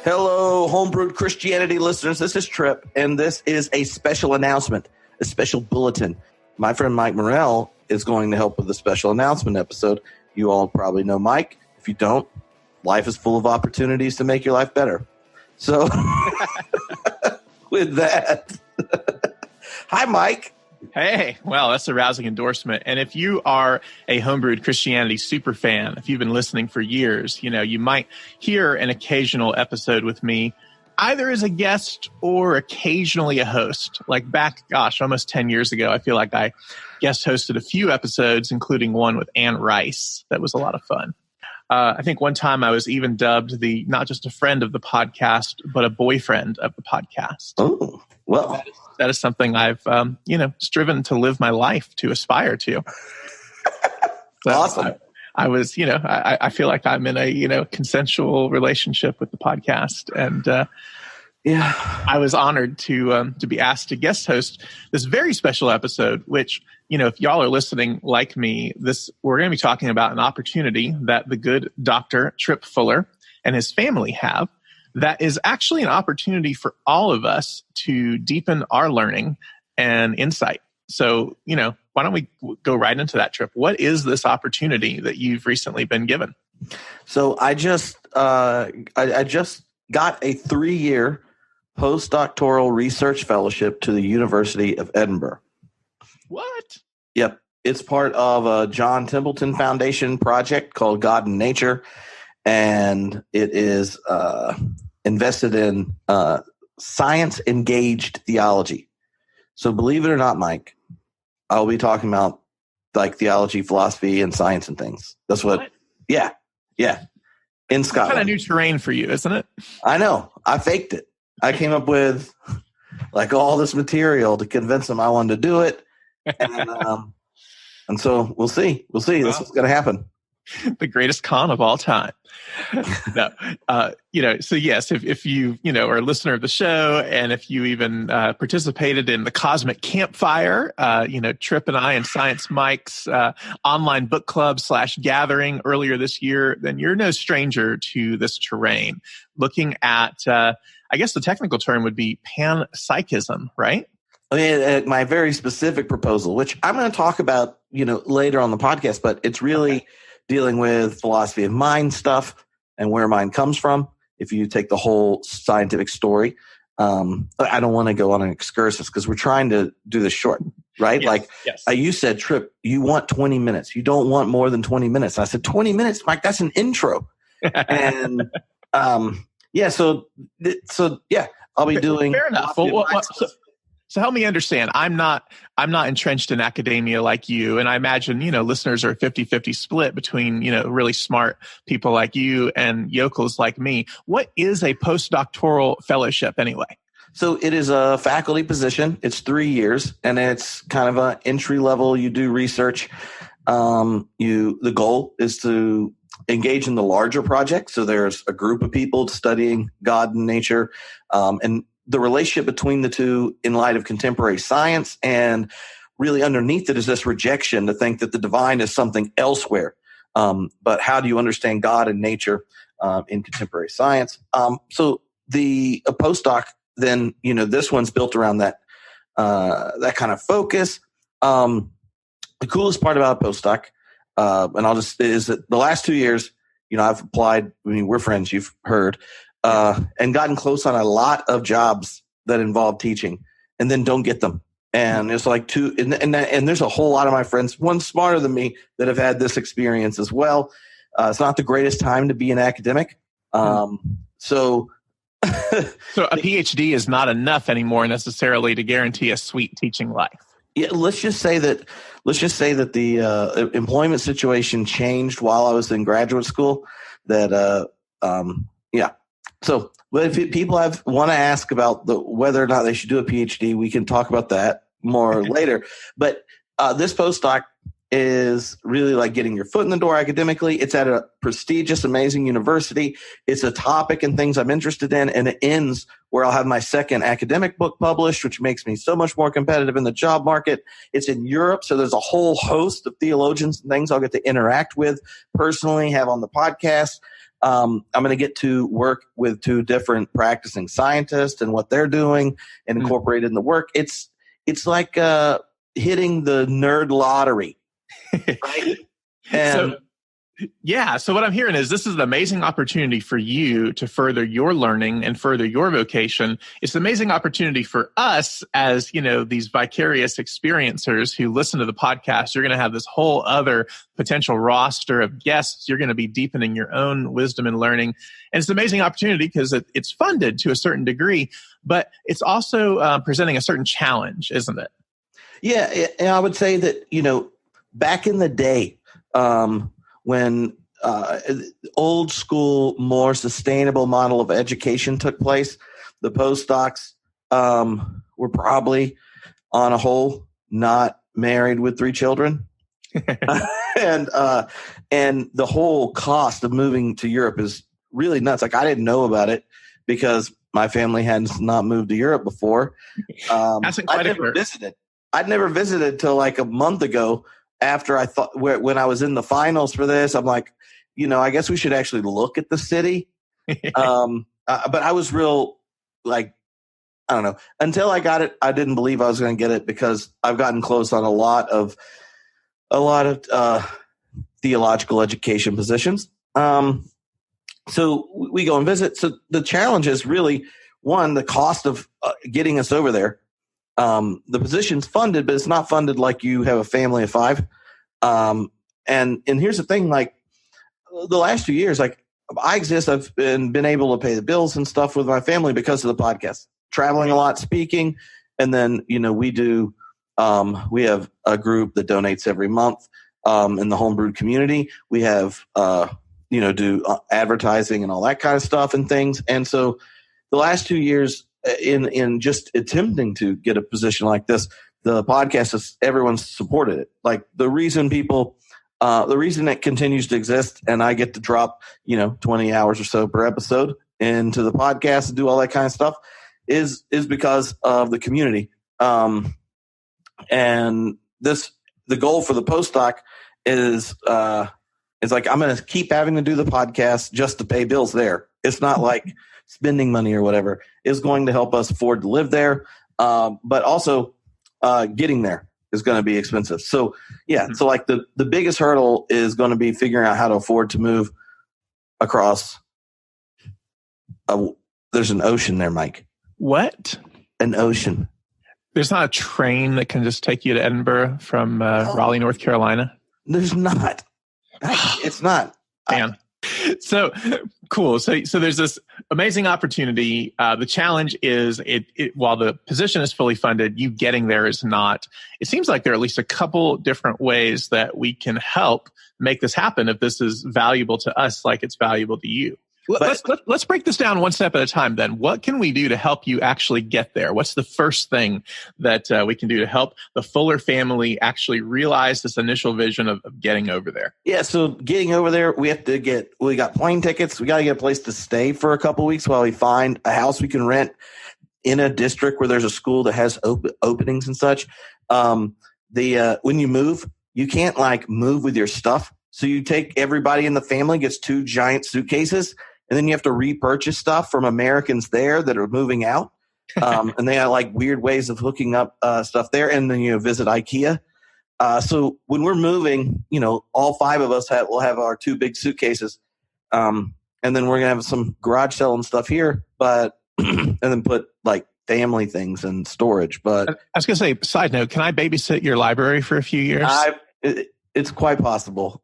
Hello, Homebrewed Christianity listeners. This is Tripp, and this is a special announcement, a special bulletin. My friend Mike Morrell is going to help with the special announcement episode. You all probably know Mike. If you don't, life is full of opportunities to make your life better. So, with that, hi, Mike. Hey, well, that's a rousing endorsement. And if you are a Homebrewed Christianity super fan, if you've been listening for years, you might hear an occasional episode with me, either as a guest or occasionally a host. Like back, almost 10 years ago, I feel like I guest hosted a few episodes, including one with Ann Rice. That was a lot of fun. I think one time I was even dubbed not just a friend of the podcast, but a boyfriend of the podcast. Oh, well. That is something I've, striven to live my life to aspire to. So awesome. I was, I feel like I'm in a, consensual relationship with the podcast. And I was honored to be asked to guest host this very special episode, which, if y'all are listening like me, we're going to be talking about an opportunity that the good Dr. Tripp Fuller and his family have. That is actually an opportunity for all of us to deepen our learning and insight. So, why don't we go right into that, Tripp? What is this opportunity that you've recently been given? So I just got a 3-year postdoctoral research fellowship to the University of Edinburgh. What? Yep. It's part of a John Templeton Foundation project called God and Nature. And it is invested in science-engaged theology. So believe it or not, Mike, I'll be talking about like theology, philosophy, and science and things. That's what? Yeah. In Scotland. Kind of new terrain for you, isn't it? I know. I faked it. I came up with like all this material to convince them I wanted to do it. And so we'll see. Well, this is going to happen. The greatest con of all time. No, so yes, if you, are a listener of the show, and if you even participated in the Cosmic Campfire, Tripp and I and Science Mike's online book club / gathering earlier this year, then you're no stranger to this terrain. Looking at, I guess the technical term would be panpsychism, right? I mean, my very specific proposal, which I'm going to talk about, later on the podcast, but it's really dealing with philosophy of mind stuff and where mind comes from. If you take the whole scientific story, I don't want to go on an excursus because we're trying to do this short, right? Yes. You said, Tripp, you want 20 minutes. You don't want more than 20 minutes. And I said, 20 minutes, Mike, that's an intro. And I'll be doing. Fair enough. So help me understand. I'm not entrenched in academia like you, and I imagine listeners are a 50-50 split between really smart people like you and yokels like me. What is a postdoctoral fellowship anyway? So it is a faculty position. It's 3 years, and it's kind of an entry level. You do research. The goal is to engage in the larger project. So there's a group of people studying God and nature, and the relationship between the two in light of contemporary science, and really underneath it is this rejection to think that the divine is something elsewhere. But how do you understand God and nature in contemporary science? So a postdoc, then, this one's built around that kind of focus. The coolest part about a postdoc, is that the last 2 years, I've applied. I mean, we're friends, you've heard. And gotten close on a lot of jobs that involve teaching and then don't get them. And it's like and there's a whole lot of my friends, one smarter than me, that have had this experience as well. It's not the greatest time to be an academic. So a PhD is not enough anymore necessarily to guarantee a sweet teaching life. Yeah, let's just say that the employment situation changed while I was in graduate school. So, but if people want to ask about whether or not they should do a PhD, we can talk about that more later. But this postdoc is really like getting your foot in the door academically. It's at a prestigious, amazing university. It's a topic and things I'm interested in, and it ends where I'll have my second academic book published, which makes me so much more competitive in the job market. It's in Europe, so there's a whole host of theologians and things I'll get to interact with personally, have on the podcast. I'm going to get to work with 2 different practicing scientists and what they're doing and incorporate it in the work. It's like hitting the nerd lottery, right? And So what I'm hearing is this is an amazing opportunity for you to further your learning and further your vocation. It's an amazing opportunity for us as, these vicarious experiencers who listen to the podcast. You're going to have this whole other potential roster of guests. You're going to be deepening your own wisdom and learning. And it's an amazing opportunity because it's funded to a certain degree, but it's also presenting a certain challenge, isn't it? Yeah. And I would say that, back in the day, when old school, more sustainable model of education took place, the postdocs were probably, on a whole, not married with 3 children. And the whole cost of moving to Europe is really nuts. Like, I didn't know about it because my family had not moved to Europe before. I'd never visited till like a month ago. After I thought, when I was in the finals for this, I'm like, I guess we should actually look at the city. But I was real, like, I don't know. Until I got it, I didn't believe I was going to get it because I've gotten close on a lot of theological education positions. So we go and visit. So the challenge is really, one, the cost of getting us over there. The position's funded, but it's not funded like you have a family of 5. And here's the thing, like the last 2 years, like I exist, I've been able to pay the bills and stuff with my family because of the podcast, traveling a lot, speaking. And then, we have a group that donates every month, in the homebrewed community. We have, do advertising and all that kind of stuff and things. And so the last 2 years, in just attempting to get a position like this, the podcast everyone's supported it. Like the reason it continues to exist and I get to drop, 20 hours or so per episode into the podcast and do all that kind of stuff is because of the community. And the goal for the postdoc is like, I'm going to keep having to do the podcast just to pay bills there. It's not like spending money or whatever. Is going to help us afford to live there. But also getting there is going to be expensive. So so like the biggest hurdle is going to be figuring out how to afford to move across. There's an ocean there, Mike. What? An ocean. There's not a train that can just take you to Edinburgh from Raleigh, North Carolina? There's not. It's not. Man. So cool. So there's this amazing opportunity. The challenge is while the position is fully funded, you getting there is not. It seems like there are at least a couple different ways that we can help make this happen if this is valuable to us like it's valuable to you. Let's break this down one step at a time then. What can we do to help you actually get there? What's the first thing that we can do to help the Fuller family actually realize this initial vision of getting over there? Yeah, so getting over there, we got plane tickets. We got to get a place to stay for a couple of weeks while we find a house we can rent in a district where there's a school that has openings and such. When you move, you can't like move with your stuff. So you take everybody in the family gets 2 giant suitcases. And then you have to repurchase stuff from Americans there that are moving out. And they have like weird ways of hooking up stuff there. And then visit IKEA. So when we're moving, all 5 of us will have our 2 big suitcases. And then we're going to have some garage sale and stuff here, but and then put like family things in storage. But I was going to say, side note, can I babysit your library for a few years? It's quite possible.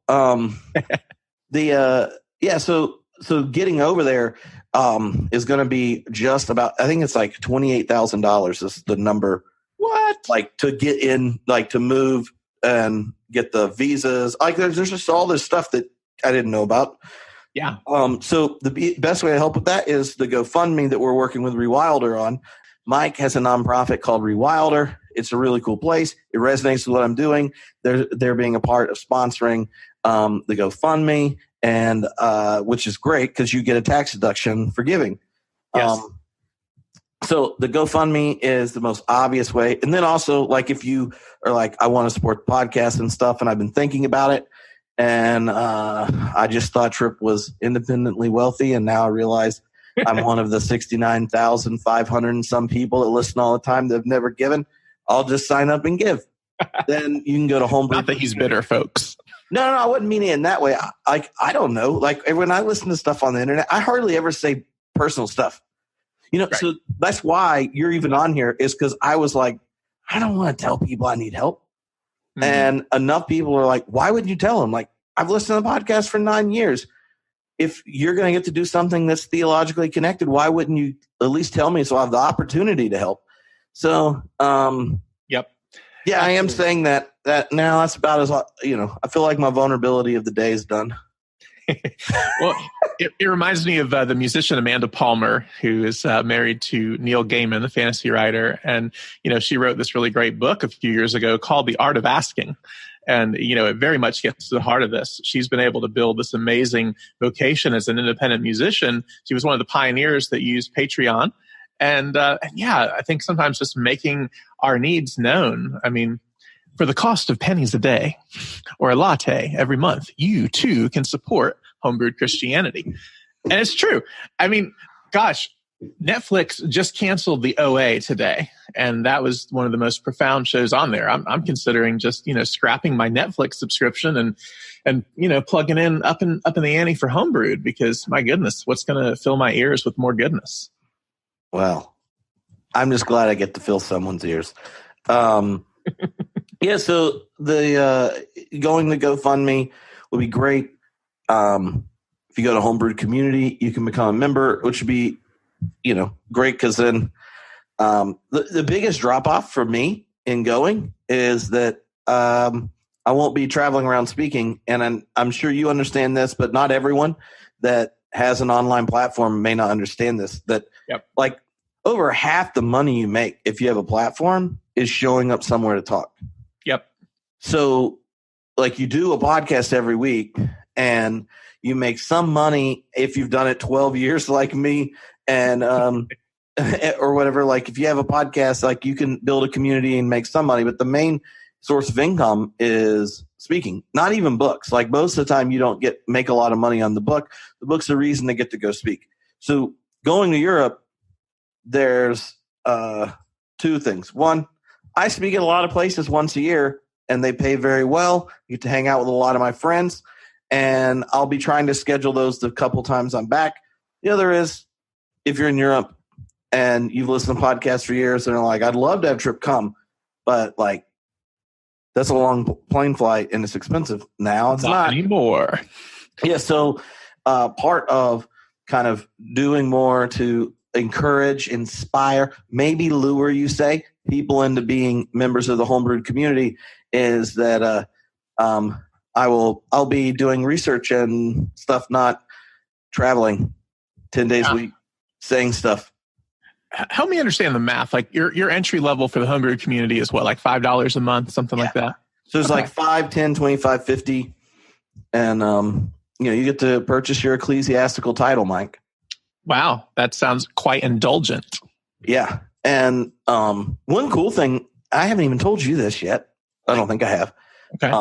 So getting over there is going to be just about, I think it's like $28,000 is the number. What? Like to get in, like to move and get the visas. Like there's just all this stuff that I didn't know about. Yeah. So the best way to help with that is the GoFundMe that we're working with Rewilder on. Mike has a nonprofit called Rewilder. It's a really cool place. It resonates with what I'm doing. They're being a part of sponsoring the GoFundMe. And which is great because you get a tax deduction for giving. Yes. So the GoFundMe is the most obvious way. And then also, like if you are like, I want to support the podcast and stuff, and I've been thinking about it, And I just thought Tripp was independently wealthy, and now I realize I'm one of the 69,500 and some people that listen all the time that have never given. I'll just sign up and give. Then you can go to Homebrew. Not that he's bitter, folks. No, I wouldn't mean it in that way. I don't know. Like when I listen to stuff on the internet, I hardly ever say personal stuff. Right. So that's why you're even on here, is because I was like, I don't want to tell people I need help. Mm-hmm. And enough people are like, why would you tell them? Like, I've listened to the podcast for 9 years. If you're going to get to do something that's theologically connected, why wouldn't you at least tell me so I have the opportunity to help? So, yep. Yeah, I am saying that now that's about as, I feel like my vulnerability of the day is done. Well, it reminds me of the musician Amanda Palmer, who is married to Neil Gaiman, the fantasy writer. And, she wrote this really great book a few years ago called The Art of Asking. And, it very much gets to the heart of this. She's been able to build this amazing vocation as an independent musician. She was one of the pioneers that used Patreon. And I think sometimes just making our needs known. I mean, for the cost of pennies a day or a latte every month, you too can support Homebrewed Christianity. And it's true. I mean, gosh, Netflix just canceled the OA today. And that was one of the most profound shows on there. I'm considering just, scrapping my Netflix subscription and plugging in up in the ante for Homebrewed, because my goodness, what's going to fill my ears with more goodness? Well, I'm just glad I get to fill someone's ears. Yeah, so the going to GoFundMe will be great. If you go to Homebrewed Community, you can become a member, which would be, great, because then the biggest drop-off for me in going is that I won't be traveling around speaking, and I'm sure you understand this, but not everyone that has an online platform may not understand this, that like over half the money you make if you have a platform is showing up somewhere to talk. Yep. So like you do a podcast every week and you make some money if you've done it 12 years like me, and or whatever. Like if you have a podcast, like you can build a community and make some money, but the main source of income is speaking, not even books. Like most of the time you don't make a lot of money on the book. The book's the reason they get to go speak. So going to Europe, there's two things. One, I speak at a lot of places once a year, and they pay very well. I get to hang out with a lot of my friends, and I'll be trying to schedule those the couple times I'm back. The other is, if you're in Europe and you've listened to podcasts for years and are like, I'd love to have Tripp come, but like that's a long plane flight and it's expensive. Now it's not anymore. Yeah, so part of kind of doing more to encourage, inspire, maybe lure, you say, people into being members of the Homebrewed community is that I'll be doing research and stuff, not traveling 10 days a week, saying stuff. Help me understand the math. Like your entry level for the Homebrewed community is what, like $5 a month, something like that? So it's like 5, 10, 25, 50. And, you get to purchase your ecclesiastical title, Mike. Wow, that sounds quite indulgent. Yeah. And one cool thing, I haven't even told you this yet. I don't think I have. Okay.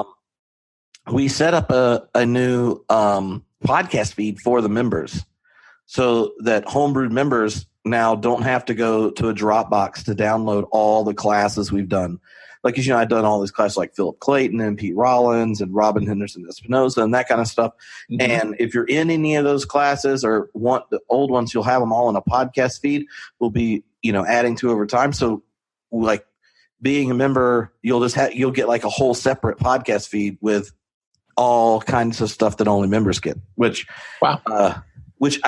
We set up a new podcast feed for the members so that Homebrewed members now don't have to go to a Dropbox to download all the classes we've done. Like, I've done all these classes like Philip Clayton and Pete Rollins and Robin Henderson Espinosa and that kind of stuff. Mm-hmm. And if you're in any of those classes or want the old ones, you'll have them all in a podcast feed. We'll be, adding to over time. So like being a member, you'll get like a whole separate podcast feed with all kinds of stuff that only members get, which I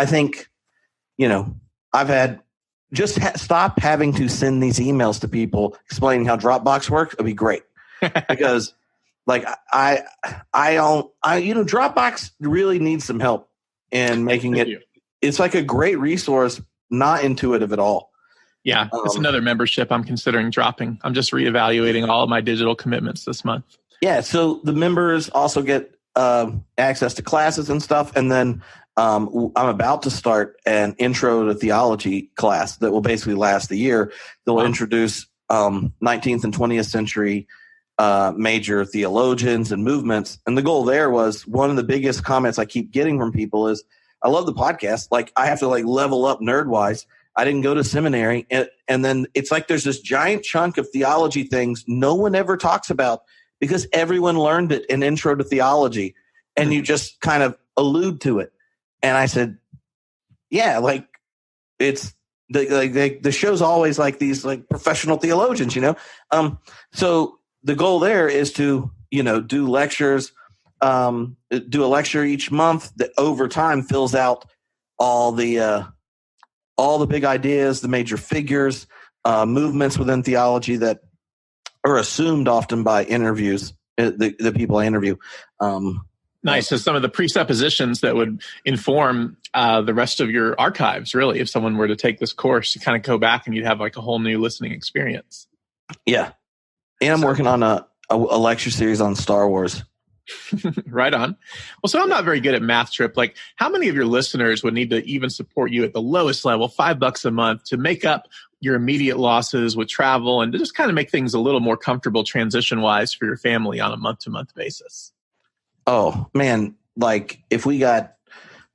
think, I've had stop having to send these emails to people explaining how Dropbox works. It'd be great because like Dropbox really needs some help in making it. It's like a great resource, not intuitive at all. Yeah. It's another membership I'm considering dropping. I'm just reevaluating all of my digital commitments this month. Yeah. So the members also get access to classes and stuff. And then I'm about to start an intro to theology class that will basically last a year. They'll introduce 19th and 20th century major theologians and movements. And the goal there was, one of the biggest comments I keep getting from people is, I love the podcast. Like, I have to like level up nerd wise. I didn't go to seminary. And then it's like there's this giant chunk of theology things no one ever talks about because everyone learned it in Intro to Theology. And you just kind of allude to it. And I said, yeah, like it's the show's always like these like professional theologians, So the goal there is to, do lectures, do a lecture each month that over time fills out all the big ideas, the major figures, movements within theology that are assumed often by interviews, the people I interview. Nice. So some of the presuppositions that would inform the rest of your archives, really, if someone were to take this course, you kind of go back and you'd have like a whole new listening experience. Yeah. And I'm working on a lecture series on Star Wars. Right on. Well, so I'm not very good at math, Trip. Like, how many of your listeners would need to even support you at the lowest level, $5 a month, to make up your immediate losses with travel and to just kind of make things a little more comfortable transition-wise for your family on a month-to-month basis? Oh, man. Like, if we got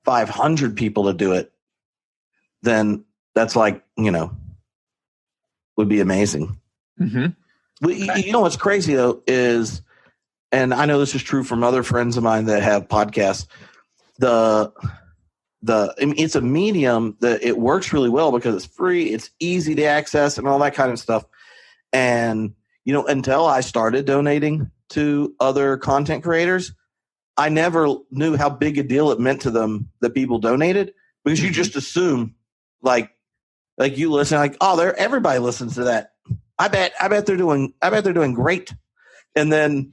500 people to do it, then that's like, would be amazing. Mm-hmm. But you know what's crazy, though, is, and I know this is true from other friends of mine that have podcasts, it's a medium that it works really well because it's free, it's easy to access, and all that kind of stuff. And, until I started donating to other content creators, I never knew how big a deal it meant to them that people donated, because you just assume like you listen, like, oh, everybody listens to that. I bet they're doing great. And then,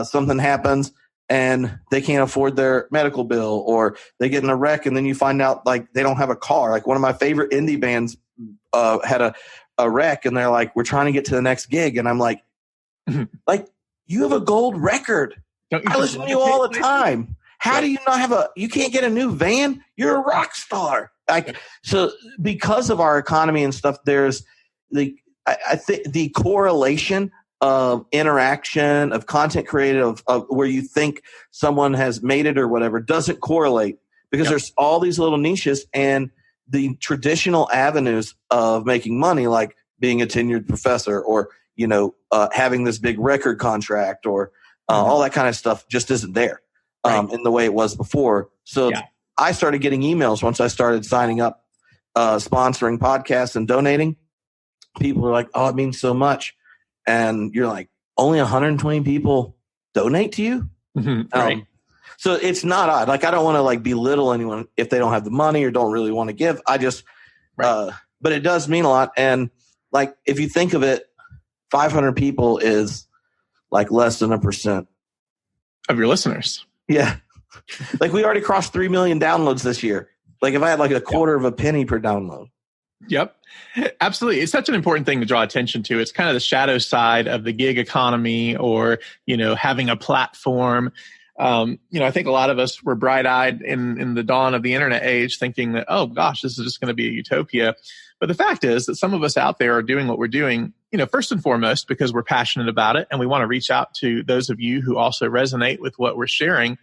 something happens and they can't afford their medical bill, or they get in a wreck and then you find out like they don't have a car. Like, one of my favorite indie bands had a wreck, and they're like, we're trying to get to the next gig. And I'm like, you have a gold record. I listen to you all the time. How do you not have you can't get a new van? You're a rock star. So because of our economy and stuff, there's I think the correlation of interaction, of content created, of where you think someone has made it or whatever, doesn't correlate, because there's all these little niches, and the traditional avenues of making money, like being a tenured professor, or having this big record contract, or all that kind of stuff, just isn't there in the way it was before. So I started getting emails once I started signing up, sponsoring podcasts and donating. People are like, oh, it means so much. And you're like, only 120 people donate to you? Right. So it's not odd. Like, I don't want to like belittle anyone if they don't have the money or don't really want to give. I just, but it does mean a lot. And like, if you think of it, 500 people is like less than 1% of your listeners. Yeah. Like, we already crossed 3 million downloads this year. Like, if I had like a quarter of a penny per download. Yep. Absolutely. It's such an important thing to draw attention to. It's kind of the shadow side of the gig economy, or, having a platform. I think a lot of us were bright-eyed in the dawn of the internet age, thinking that, oh gosh, this is just going to be a utopia. But the fact is that some of us out there are doing what we're doing, first and foremost, because we're passionate about it, and we want to reach out to those of you who also resonate with what we're sharing.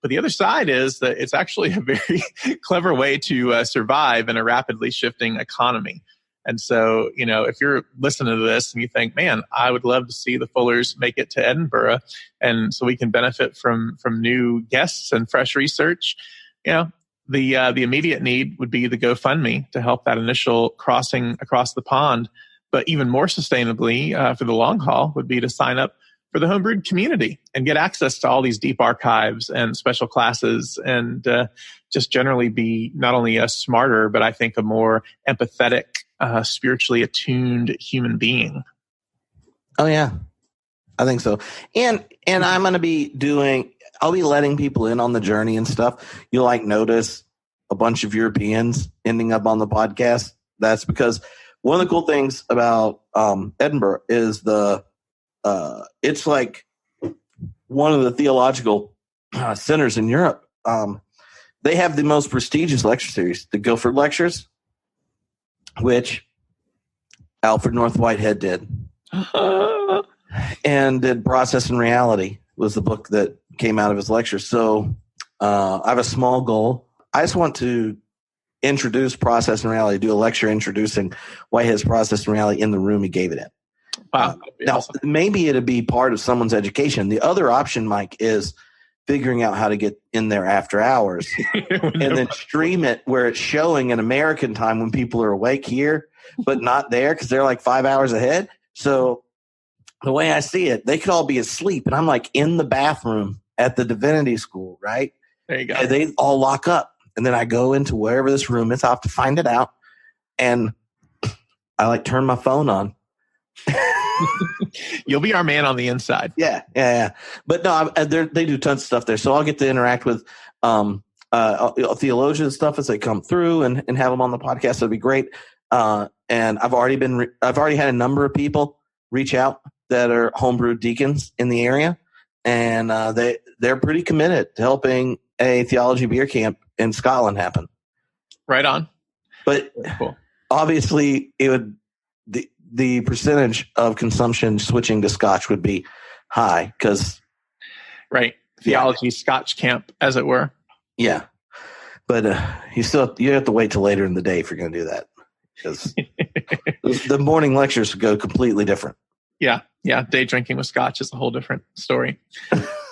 But the other side is that it's actually a very clever way to survive in a rapidly shifting economy. And so, if you're listening to this and you think, man, I would love to see the Fullers make it to Edinburgh, and so we can benefit from new guests and fresh research, the immediate need would be the GoFundMe to help that initial crossing across the pond. But even more sustainably, for the long haul, would be to sign up for the Homebrewed community and get access to all these deep archives and special classes, and just generally be not only a smarter, but I think a more empathetic, spiritually attuned human being. Oh yeah, I think so. And I'm going to be I'll be letting people in on the journey and stuff. You'll notice a bunch of Europeans ending up on the podcast. That's because one of the cool things about Edinburgh is it's like one of the theological centers in Europe. They have the most prestigious lecture series, the Guildford Lectures, which Alfred North Whitehead did. and did Process and Reality was the book that came out of his lecture. So I have a small goal. I just want to introduce Process and Reality, do a lecture introducing why his Process and Reality in the room he gave it in. Wow. Now, awesome. maybe it'd be part of someone's education. The other option, Mike, is figuring out how to get in there after hours and then stream it where it's showing in American time when people are awake here, but not there because they're like 5 hours ahead. So the way I see it, they could all be asleep, and I'm like in the bathroom at the divinity school, right? There you go. And they all lock up, and then I go into wherever this room is. I have to find it out, and I like turn my phone on. You'll be our man on the inside. Yeah. But no, they do tons of stuff there, so I'll get to interact with theologians and stuff as they come through, and have them on the podcast. That'd be great. And I've already had a number of people reach out that are homebrew deacons in the area, and they're pretty committed to helping a theology beer camp in Scotland happen. Right on. But cool. Obviously, it would the percentage of consumption switching to Scotch would be high because theology Scotch camp, as it were. Yeah, but you have to wait till later in the day if you're going to do that, because the morning lectures go completely different. Yeah. Day drinking with Scotch is a whole different story.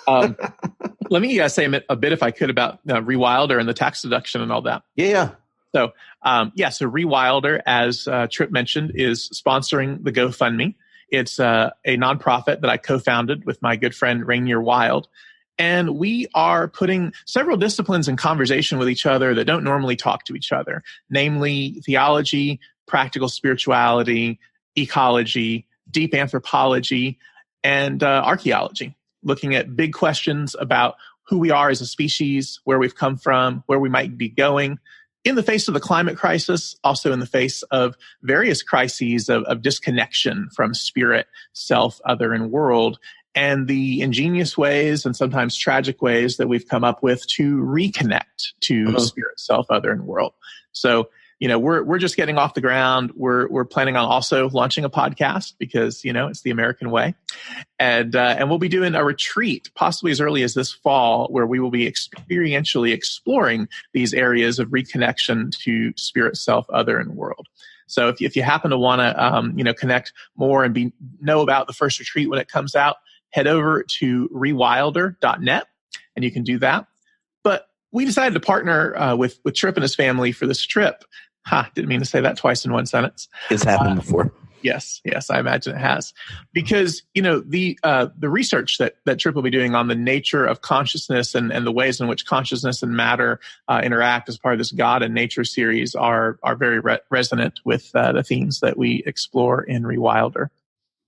Let me say a bit, if I could, about Rewilder and the tax deduction and all that. Yeah. So Rewilder, as Tripp mentioned, is sponsoring the GoFundMe. It's a nonprofit that I co-founded with my good friend Rainier Wild. And we are putting several disciplines in conversation with each other that don't normally talk to each other, namely theology, practical spirituality, ecology, deep anthropology, and archaeology, looking at big questions about who we are as a species, where we've come from, where we might be going, in the face of the climate crisis, also in the face of various crises of disconnection from spirit, self, other, and world, and the ingenious ways and sometimes tragic ways that we've come up with to reconnect to spirit, self, other, and world. So, we're just getting off the ground. We're planning on also launching a podcast because, it's the American way. And we'll be doing a retreat possibly as early as this fall where we will be experientially exploring these areas of reconnection to spirit, self, other, and world. So if you happen to want to, connect more and know about the first retreat when it comes out, head over to rewilder.net and you can do that. But we decided to partner with Tripp and his family for this trip. Didn't mean to say that twice in one sentence. It's happened before. Yes, I imagine it has. Because, the research that Tripp will be doing on the nature of consciousness and the ways in which consciousness and matter interact as part of this God and Nature series are very resonant with the themes that we explore in Rewilder.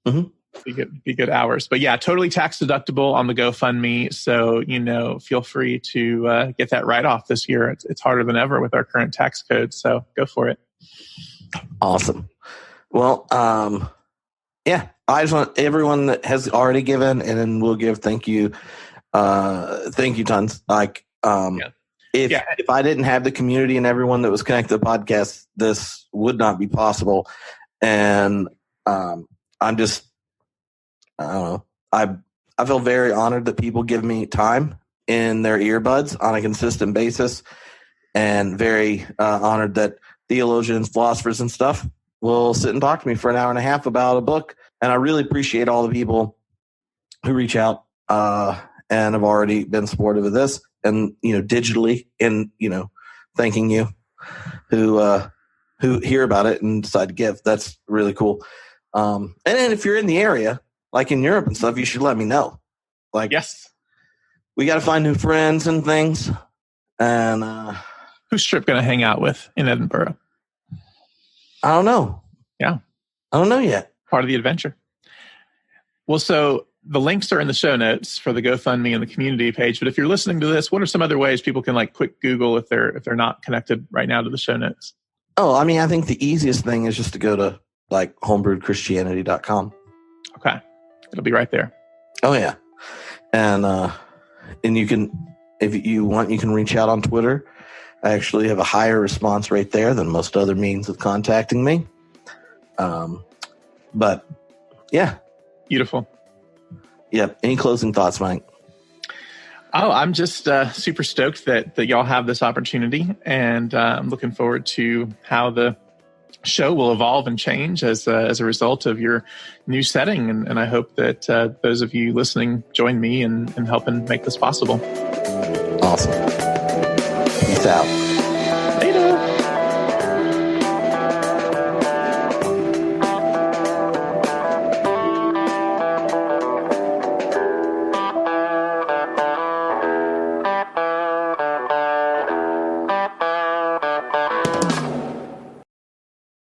Mm-hmm. Be good hours. But yeah, totally tax deductible on the GoFundMe. So, feel free to get that write-off this year. It's harder than ever with our current tax code. So go for it. Awesome. Well, I just want everyone that has already given, and then we'll give thank you tons. Like, if I didn't have the community and everyone that was connected to the podcast, this would not be possible. And I don't know. I feel very honored that people give me time in their earbuds on a consistent basis, and very honored that theologians, philosophers, and stuff will sit and talk to me for an hour and a half about a book. And I really appreciate all the people who reach out and have already been supportive of this, and digitally, and thanking you who hear about it and decide to give. That's really cool. And then if you're in the area, like in Europe and stuff, you should let me know. Like, yes, we got to find new friends and things. And who's Tripp going to hang out with in Edinburgh? I don't know. Yeah, I don't know yet. Part of the adventure. Well, so the links are in the show notes for the GoFundMe and the community page. But if you're listening to this, what are some other ways people can quick Google if they're not connected right now to the show notes? Oh, I mean, I think the easiest thing is just to go to homebrewedchristianity.com. Okay. It'll be right there. Oh, yeah. And you can, if you want, you can reach out on Twitter. I actually have a higher response rate there than most other means of contacting me. But yeah. Beautiful. Yep. Any closing thoughts, Mike? Oh, I'm just super stoked that y'all have this opportunity, and I'm looking forward to how the show will evolve and change as a result of your new setting. And I hope that those of you listening join me in helping make this possible. Awesome. Peace out.